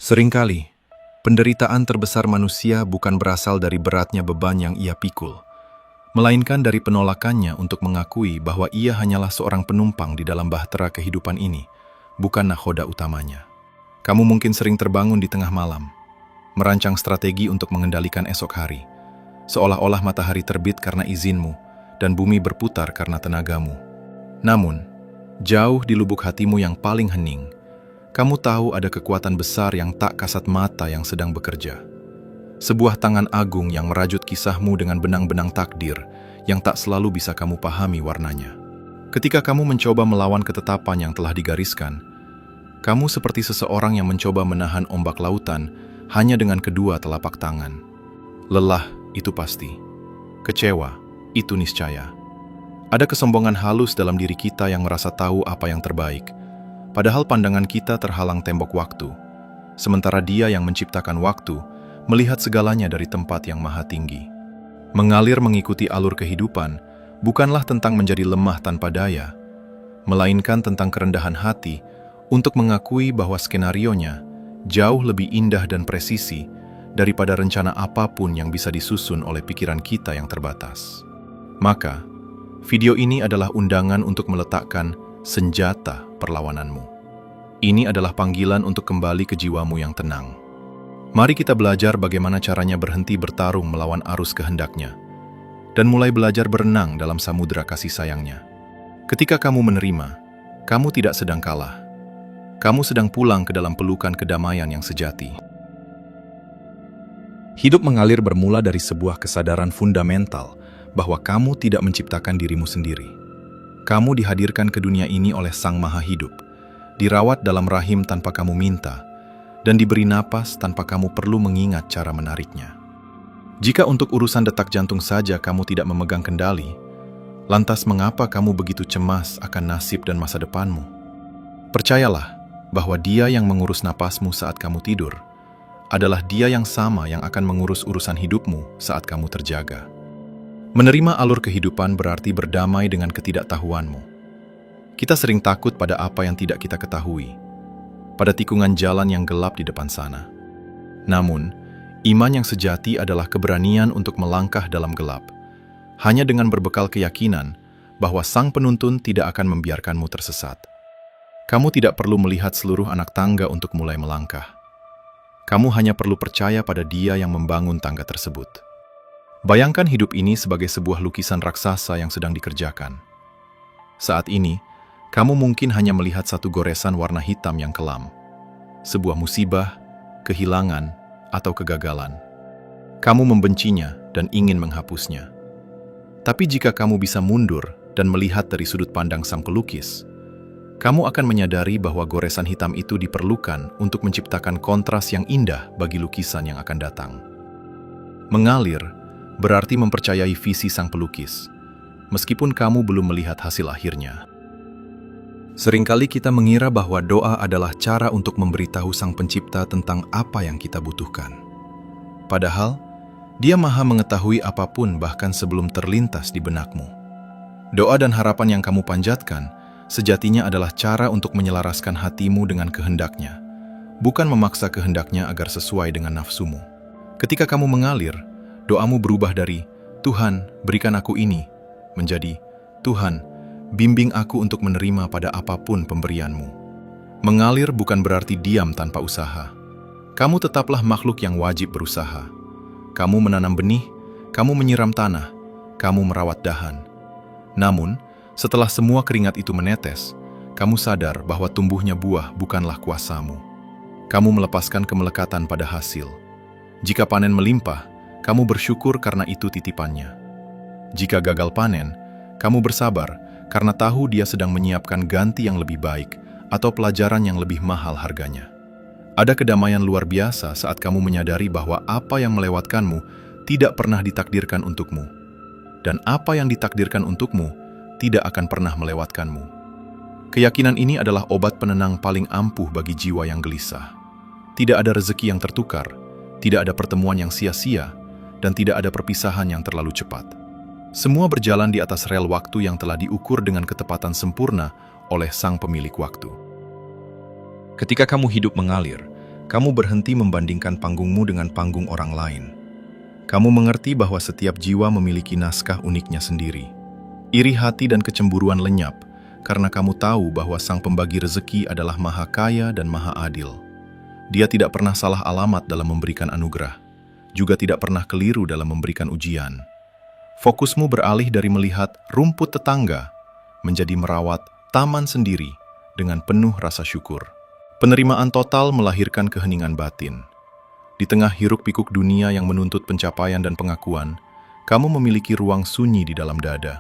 Seringkali, penderitaan terbesar manusia bukan berasal dari beratnya beban yang ia pikul, melainkan dari penolakannya untuk mengakui bahwa ia hanyalah seorang penumpang di dalam bahtera kehidupan ini, bukan nakhoda utamanya. Kamu mungkin sering terbangun di tengah malam, merancang strategi untuk mengendalikan esok hari, seolah-olah matahari terbit karena izinmu dan bumi berputar karena tenagamu. Namun, jauh di lubuk hatimu yang paling hening, kamu tahu ada kekuatan besar yang tak kasat mata yang sedang bekerja. Sebuah tangan agung yang merajut kisahmu dengan benang-benang takdir yang tak selalu bisa kamu pahami warnanya. Ketika kamu mencoba melawan ketetapan yang telah digariskan, kamu seperti seseorang yang mencoba menahan ombak lautan hanya dengan kedua telapak tangan. Lelah itu pasti. Kecewa itu niscaya. Ada kesombongan halus dalam diri kita yang merasa tahu apa yang terbaik, padahal pandangan kita terhalang tembok waktu, sementara Dia yang menciptakan waktu melihat segalanya dari tempat yang maha tinggi. Mengalir mengikuti alur kehidupan bukanlah tentang menjadi lemah tanpa daya, melainkan tentang kerendahan hati untuk mengakui bahwa skenarionya jauh lebih indah dan presisi daripada rencana apapun yang bisa disusun oleh pikiran kita yang terbatas. Maka, video ini adalah undangan untuk meletakkan senjata perlawananmu. Ini adalah panggilan untuk kembali ke jiwamu yang tenang. Mari kita belajar bagaimana caranya berhenti bertarung melawan arus kehendaknya, dan mulai belajar berenang dalam samudera kasih sayangnya. Ketika kamu menerima, kamu tidak sedang kalah. Kamu sedang pulang ke dalam pelukan kedamaian yang sejati. Hidup mengalir bermula dari sebuah kesadaran fundamental bahwa kamu tidak menciptakan dirimu sendiri. Kamu dihadirkan ke dunia ini oleh Sang Maha Hidup, dirawat dalam rahim tanpa kamu minta, dan diberi napas tanpa kamu perlu mengingat cara menariknya. Jika untuk urusan detak jantung saja kamu tidak memegang kendali, lantas mengapa kamu begitu cemas akan nasib dan masa depanmu? Percayalah bahwa Dia yang mengurus napasmu saat kamu tidur adalah Dia yang sama yang akan mengurus urusan hidupmu saat kamu terjaga. Menerima alur kehidupan berarti berdamai dengan ketidaktahuanmu. Kita sering takut pada apa yang tidak kita ketahui, pada tikungan jalan yang gelap di depan sana. Namun, iman yang sejati adalah keberanian untuk melangkah dalam gelap, hanya dengan berbekal keyakinan bahwa Sang Penuntun tidak akan membiarkanmu tersesat. Kamu tidak perlu melihat seluruh anak tangga untuk mulai melangkah. Kamu hanya perlu percaya pada Dia yang membangun tangga tersebut. Bayangkan hidup ini sebagai sebuah lukisan raksasa yang sedang dikerjakan. Saat ini, kamu mungkin hanya melihat satu goresan warna hitam yang kelam, sebuah musibah, kehilangan, atau kegagalan. Kamu membencinya dan ingin menghapusnya. Tapi jika kamu bisa mundur dan melihat dari sudut pandang sang pelukis, kamu akan menyadari bahwa goresan hitam itu diperlukan untuk menciptakan kontras yang indah bagi lukisan yang akan datang. Mengalir berarti mempercayai visi sang pelukis, meskipun kamu belum melihat hasil akhirnya. Seringkali kita mengira bahwa doa adalah cara untuk memberitahu Sang Pencipta tentang apa yang kita butuhkan. Padahal, Dia maha mengetahui apapun bahkan sebelum terlintas di benakmu. Doa dan harapan yang kamu panjatkan sejatinya adalah cara untuk menyelaraskan hatimu dengan kehendaknya, bukan memaksa kehendaknya agar sesuai dengan nafsumu. Ketika kamu mengalir, doamu berubah dari, "Tuhan, berikan aku ini," menjadi, "Tuhan, bimbing aku untuk menerima pada apapun pemberianmu." Mengalir bukan berarti diam tanpa usaha. Kamu tetaplah makhluk yang wajib berusaha. Kamu menanam benih, kamu menyiram tanah, kamu merawat dahan. Namun, setelah semua keringat itu menetes, kamu sadar bahwa tumbuhnya buah bukanlah kuasamu. Kamu melepaskan kemelekatan pada hasil. Jika panen melimpah, kamu bersyukur karena itu titipannya. Jika gagal panen, kamu bersabar karena tahu Dia sedang menyiapkan ganti yang lebih baik atau pelajaran yang lebih mahal harganya. Ada kedamaian luar biasa saat kamu menyadari bahwa apa yang melewatkanmu tidak pernah ditakdirkan untukmu, dan apa yang ditakdirkan untukmu tidak akan pernah melewatkanmu. Keyakinan ini adalah obat penenang paling ampuh bagi jiwa yang gelisah. Tidak ada rezeki yang tertukar, tidak ada pertemuan yang sia-sia, dan tidak ada perpisahan yang terlalu cepat. Semua berjalan di atas rel waktu yang telah diukur dengan ketepatan sempurna oleh Sang Pemilik Waktu. Ketika kamu hidup mengalir, Kamu berhenti membandingkan panggungmu dengan panggung orang lain. Kamu mengerti bahwa setiap jiwa memiliki naskah uniknya sendiri. Iri hati dan kecemburuan lenyap, karena kamu tahu bahwa Sang Pembagi Rezeki adalah Maha Kaya dan Maha Adil. Dia tidak pernah salah alamat dalam memberikan anugerah, juga tidak pernah keliru dalam memberikan ujian. Fokusmu beralih dari melihat rumput tetangga, menjadi merawat taman sendiri dengan penuh rasa syukur. Penerimaan total melahirkan keheningan batin. Di tengah hiruk-pikuk dunia yang menuntut pencapaian dan pengakuan, kamu memiliki ruang sunyi di dalam dada.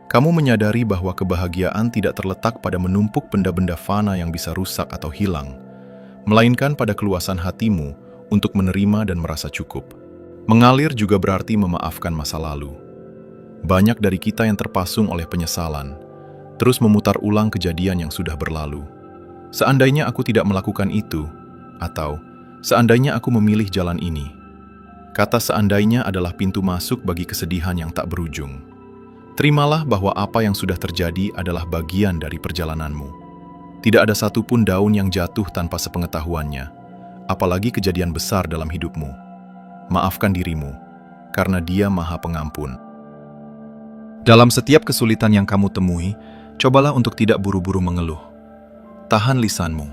Kamu menyadari bahwa kebahagiaan tidak terletak pada menumpuk benda-benda fana yang bisa rusak atau hilang, melainkan pada keluasan hatimu untuk menerima dan merasa cukup. Mengalir juga berarti memaafkan masa lalu. Banyak dari kita yang terpasung oleh penyesalan, terus memutar ulang kejadian yang sudah berlalu. Seandainya aku tidak melakukan itu, atau seandainya aku memilih jalan ini. Kata seandainya adalah pintu masuk bagi kesedihan yang tak berujung. Terimalah bahwa apa yang sudah terjadi adalah bagian dari perjalananmu. Tidak ada satupun daun yang jatuh tanpa sepengetahuannya, apalagi kejadian besar dalam hidupmu. Maafkan dirimu, karena Dia Maha Pengampun. Dalam setiap kesulitan yang kamu temui, cobalah untuk tidak buru-buru mengeluh. Tahan lisanmu,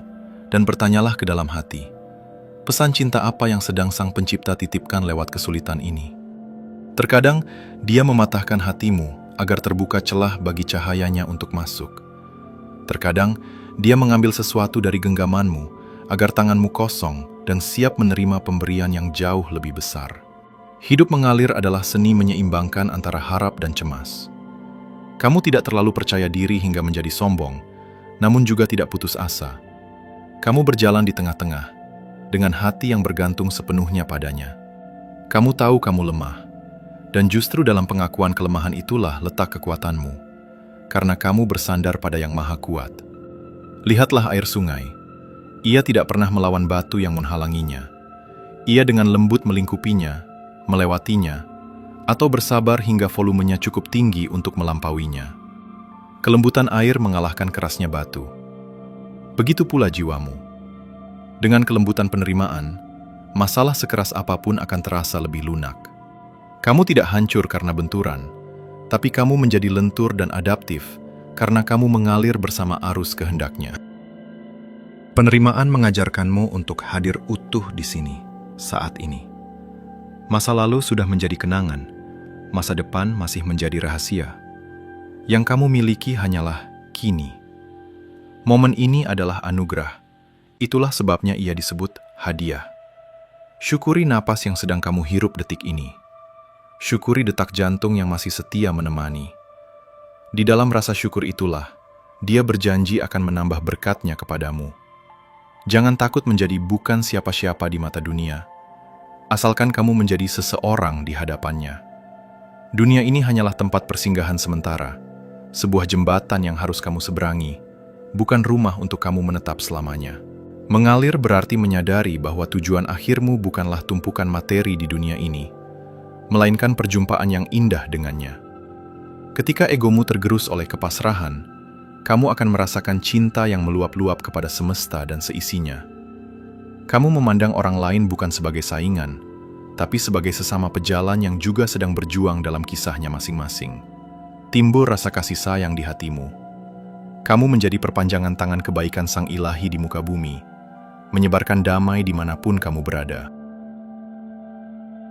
dan bertanyalah ke dalam hati. Pesan cinta apa yang sedang Sang Pencipta titipkan lewat kesulitan ini? Terkadang, Dia mematahkan hatimu agar terbuka celah bagi cahayanya untuk masuk. Terkadang, Dia mengambil sesuatu dari genggamanmu agar tanganmu kosong dan siap menerima pemberian yang jauh lebih besar. Hidup mengalir adalah seni menyeimbangkan antara harap dan cemas. Kamu tidak terlalu percaya diri hingga menjadi sombong, namun juga tidak putus asa. Kamu berjalan di tengah-tengah, dengan hati yang bergantung sepenuhnya padanya. Kamu tahu kamu lemah, dan justru dalam pengakuan kelemahan itulah letak kekuatanmu, karena kamu bersandar pada Yang Maha Kuat. Lihatlah air sungai. Ia tidak pernah melawan batu yang menghalanginya. Ia dengan lembut melingkupinya, melewatinya, atau bersabar hingga volumenya cukup tinggi untuk melampauinya. Kelembutan air mengalahkan kerasnya batu. Begitu pula jiwamu. Dengan kelembutan penerimaan, masalah sekeras apapun akan terasa lebih lunak. Kamu tidak hancur karena benturan, tapi kamu menjadi lentur dan adaptif karena kamu mengalir bersama arus kehendaknya. Penerimaan mengajarkanmu untuk hadir utuh di sini, saat ini. Masa lalu sudah menjadi kenangan, masa depan masih menjadi rahasia. Yang kamu miliki hanyalah kini. Momen ini adalah anugerah. Itulah sebabnya ia disebut hadiah. Syukuri napas yang sedang kamu hirup detik ini. Syukuri detak jantung yang masih setia menemani. Di dalam rasa syukur itulah, Dia berjanji akan menambah berkat-Nya kepadamu. Jangan takut menjadi bukan siapa-siapa di mata dunia, asalkan kamu menjadi seseorang di hadapan-Nya. Dunia ini hanyalah tempat persinggahan sementara, sebuah jembatan yang harus kamu seberangi, bukan rumah untuk kamu menetap selamanya. Mengalir berarti menyadari bahwa tujuan akhirmu bukanlah tumpukan materi di dunia ini, melainkan perjumpaan yang indah dengannya. Ketika egomu tergerus oleh kepasrahan, kamu akan merasakan cinta yang meluap-luap kepada semesta dan seisinya. Kamu memandang orang lain bukan sebagai saingan, tapi sebagai sesama pejalan yang juga sedang berjuang dalam kisahnya masing-masing. Timbul rasa kasih sayang di hatimu. Kamu menjadi perpanjangan tangan kebaikan Sang Ilahi di muka bumi, menyebarkan damai dimanapun kamu berada.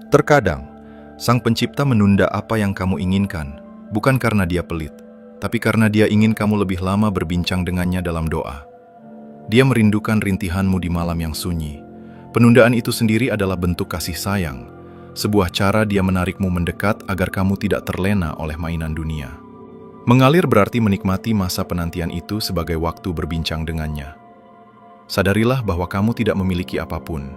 Terkadang, Sang Pencipta menunda apa yang kamu inginkan, bukan karena Dia pelit, tapi karena Dia ingin kamu lebih lama berbincang dengannya dalam doa. Dia merindukan rintihanmu di malam yang sunyi. Penundaan itu sendiri adalah bentuk kasih sayang, sebuah cara Dia menarikmu mendekat agar kamu tidak terlena oleh mainan dunia. Mengalir berarti menikmati masa penantian itu sebagai waktu berbincang dengannya. Sadarilah bahwa kamu tidak memiliki apapun.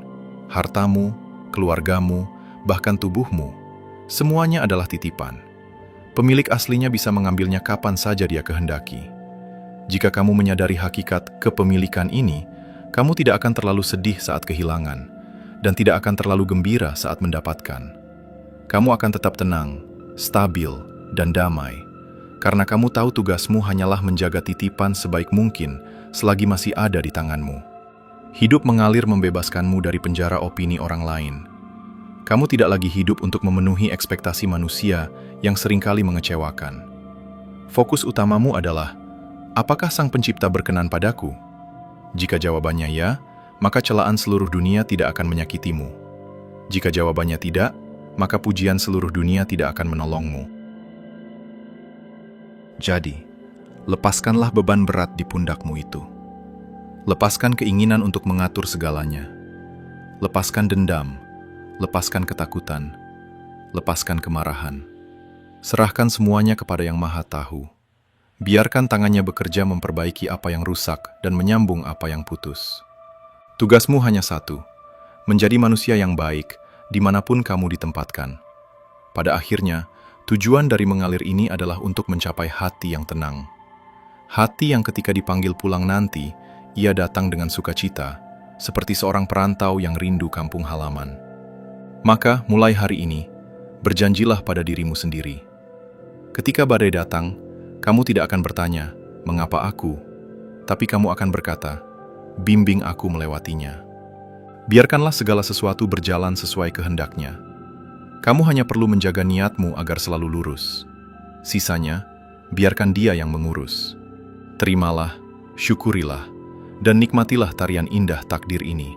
Hartamu, keluargamu, bahkan tubuhmu, semuanya adalah titipan. Pemilik aslinya bisa mengambilnya kapan saja Dia kehendaki. Jika kamu menyadari hakikat kepemilikan ini, kamu tidak akan terlalu sedih saat kehilangan, dan tidak akan terlalu gembira saat mendapatkan. Kamu akan tetap tenang, stabil, dan damai, karena kamu tahu tugasmu hanyalah menjaga titipan sebaik mungkin selagi masih ada di tanganmu. Hidup mengalir membebaskanmu dari penjara opini orang lain. Kamu tidak lagi hidup untuk memenuhi ekspektasi manusia yang seringkali mengecewakan. Fokus utamamu adalah, apakah Sang Pencipta berkenan padaku? Jika jawabannya ya, maka celaan seluruh dunia tidak akan menyakitimu. Jika jawabannya tidak, maka pujian seluruh dunia tidak akan menolongmu. Jadi, lepaskanlah beban berat di pundakmu itu. Lepaskan keinginan untuk mengatur segalanya. Lepaskan dendam, lepaskan ketakutan, lepaskan kemarahan. Serahkan semuanya kepada Yang Maha Tahu. Biarkan tangannya bekerja memperbaiki apa yang rusak dan menyambung apa yang putus. Tugasmu hanya satu, menjadi manusia yang baik dimanapun kamu ditempatkan. Pada akhirnya, tujuan dari mengalir ini adalah untuk mencapai hati yang tenang. Hati yang ketika dipanggil pulang nanti, ia datang dengan sukacita, seperti seorang perantau yang rindu kampung halaman. Maka, mulai hari ini, berjanjilah pada dirimu sendiri. Ketika badai datang, kamu tidak akan bertanya, "Mengapa aku?" Tapi kamu akan berkata, "Bimbing aku melewatinya." Biarkanlah segala sesuatu berjalan sesuai kehendaknya. Kamu hanya perlu menjaga niatmu agar selalu lurus. Sisanya, biarkan Dia yang mengurus. Terimalah, syukurilah, dan nikmatilah tarian indah takdir ini.